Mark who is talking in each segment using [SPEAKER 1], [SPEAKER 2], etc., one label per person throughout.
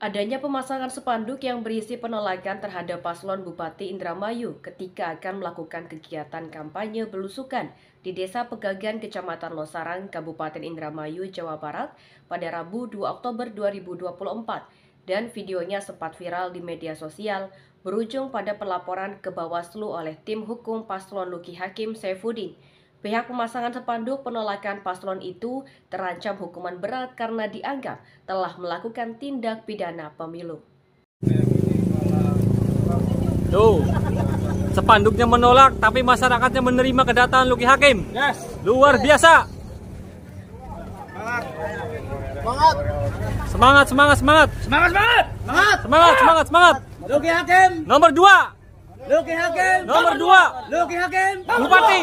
[SPEAKER 1] Adanya pemasangan spanduk yang berisi penolakan terhadap paslon Bupati Indramayu ketika akan melakukan kegiatan kampanye belusukan di Desa Pegagan, Kecamatan Losarang, Kabupaten Indramayu, Jawa Barat pada Rabu 2 Oktober 2024 dan videonya sempat viral di media sosial berujung pada pelaporan ke Bawaslu oleh tim hukum paslon Luki Hakim Saifuddin. Pihak pemasangan spanduk penolakan paslon itu terancam hukuman berat karena dianggap telah melakukan tindak pidana pemilu.
[SPEAKER 2] Tuh, spanduknya menolak tapi masyarakatnya menerima kedatangan Luki Hakim.
[SPEAKER 3] Yes.
[SPEAKER 2] Luar biasa.
[SPEAKER 3] Semangat.
[SPEAKER 2] Semangat, semangat, semangat.
[SPEAKER 3] Semangat, semangat. Semangat.
[SPEAKER 2] Semangat, semangat, semangat.
[SPEAKER 3] Luki Hakim.
[SPEAKER 2] Nomor 2.
[SPEAKER 3] Luki Hakim.
[SPEAKER 2] Nomor 2.
[SPEAKER 3] Luki Hakim.
[SPEAKER 2] Bupati.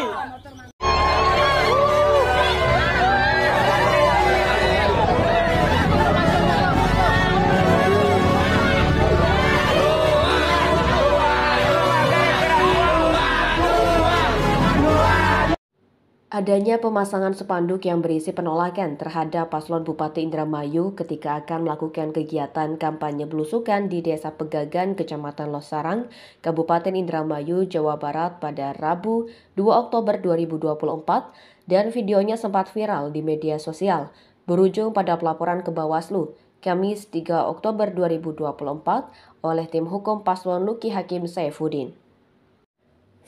[SPEAKER 1] Adanya pemasangan spanduk yang berisi penolakan terhadap paslon Bupati Indramayu ketika akan melakukan kegiatan kampanye belusukan di Desa Pegagan, Kecamatan Losarang, Kabupaten Indramayu, Jawa Barat pada Rabu 2 Oktober 2024 dan videonya sempat viral di media sosial, berujung pada pelaporan ke Bawaslu, Kamis 3 Oktober 2024 oleh tim hukum paslon Luki Hakim Saifuddin.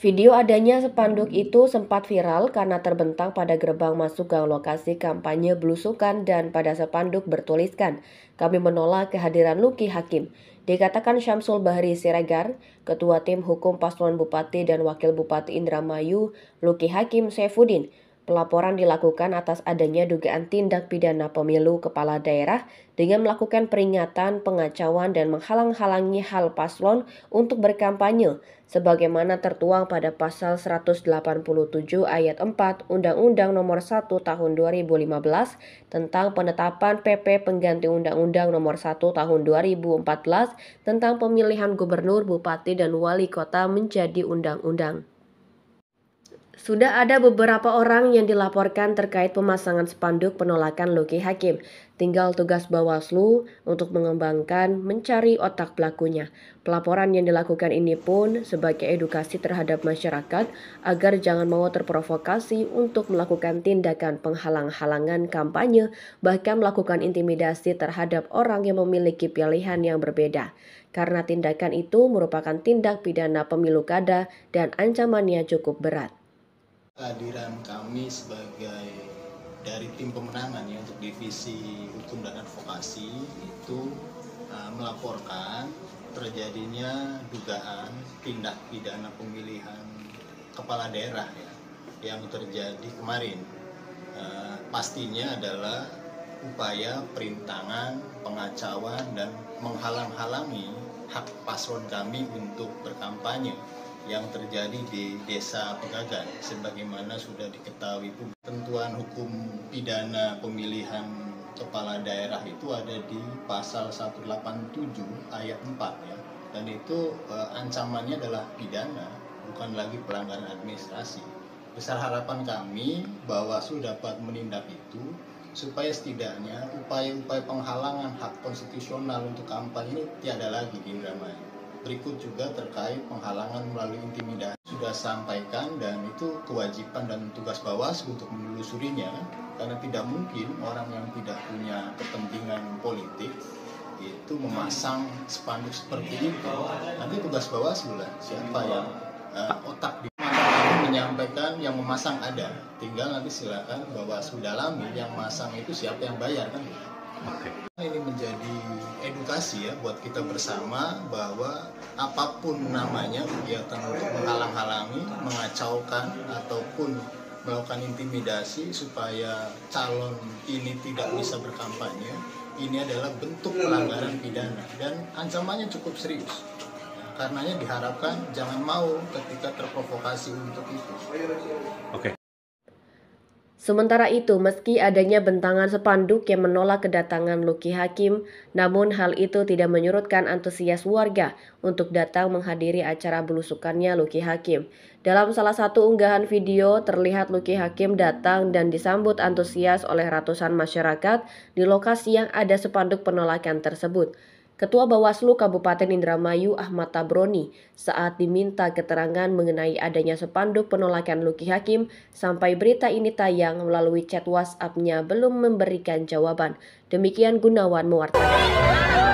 [SPEAKER 1] Video adanya spanduk itu sempat viral karena terbentang pada gerbang masuk ke lokasi kampanye belusukan dan pada spanduk bertuliskan, "Kami menolak kehadiran Luki Hakim." Dikatakan Syamsul Bahri Siregar, Ketua Tim Hukum Paslon Bupati dan Wakil Bupati Indramayu, Luki Hakim Saifuddin. Pelaporan dilakukan atas adanya dugaan tindak pidana pemilu kepala daerah dengan melakukan peringatan, pengacauan, dan menghalang-halangi hal paslon untuk berkampanye, sebagaimana tertuang pada pasal 187 ayat 4 Undang-Undang Nomor 1 Tahun 2015 tentang penetapan PP pengganti Undang-Undang Nomor 1 Tahun 2014 tentang pemilihan gubernur, bupati, dan wali kota menjadi undang-undang. Sudah ada beberapa orang yang dilaporkan terkait pemasangan spanduk penolakan Luki Hakim. Tinggal tugas Bawaslu untuk mengembangkan mencari otak pelakunya. Pelaporan yang dilakukan ini pun sebagai edukasi terhadap masyarakat agar jangan mau terprovokasi untuk melakukan tindakan penghalang-halangan kampanye, bahkan melakukan intimidasi terhadap orang yang memiliki pilihan yang berbeda. Karena tindakan itu merupakan tindak pidana pemilu kada dan ancamannya cukup berat.
[SPEAKER 4] Kehadiran kami sebagai dari tim pemenangan ya untuk divisi hukum dan advokasi itu melaporkan terjadinya dugaan tindak pidana pemilihan kepala daerah ya yang terjadi kemarin. Pastinya adalah upaya perintangan, pengacauan, dan menghalang-halangi hak paslon kami untuk berkampanye yang terjadi di Desa Pegagan, sebagaimana sudah diketahui publik. Ketentuan hukum pidana pemilihan kepala daerah itu ada di pasal 187 ayat 4 ya, dan itu ancamannya adalah pidana, bukan lagi pelanggaran administrasi. Besar harapan kami Bawaslu dapat menindak itu supaya setidaknya upaya-upaya penghalangan hak konstitusional untuk kampanye ini tiada lagi di Indramayu. Berikut juga terkait penghalangan melalui intimidasi sudah sampaikan, dan itu kewajiban dan tugas Bawaslu untuk menelusurinya, karena tidak mungkin orang yang tidak punya kepentingan politik itu memasang spanduk seperti itu. Nanti tugas Bawaslu lah siapa yang otak di menyampaikan, yang memasang ada, tinggal nanti silakan Bawaslu dalami yang masang itu siapa yang bayar kan. Ini menjadi edukasi ya buat kita bersama bahwa apapun namanya kegiatan untuk menghalang-halangi, mengacaukan, ataupun melakukan intimidasi supaya calon ini tidak bisa berkampanye, ini adalah bentuk pelanggaran pidana dan ancamannya cukup serius. Karenanya diharapkan jangan mau ketika terprovokasi untuk itu.
[SPEAKER 2] Oke.
[SPEAKER 1] Sementara itu, meski adanya bentangan spanduk yang menolak kedatangan Luki Hakim, namun hal itu tidak menyurutkan antusias warga untuk datang menghadiri acara belusukannya Luki Hakim. Dalam salah satu unggahan video, terlihat Luki Hakim datang dan disambut antusias oleh ratusan masyarakat di lokasi yang ada spanduk penolakan tersebut. Ketua Bawaslu Kabupaten Indramayu Ahmad Tabroni saat diminta keterangan mengenai adanya spanduk penolakan Luki Hakim sampai berita ini tayang melalui chat WhatsApp-nya belum memberikan jawaban. Demikian Gunawan mewartakan.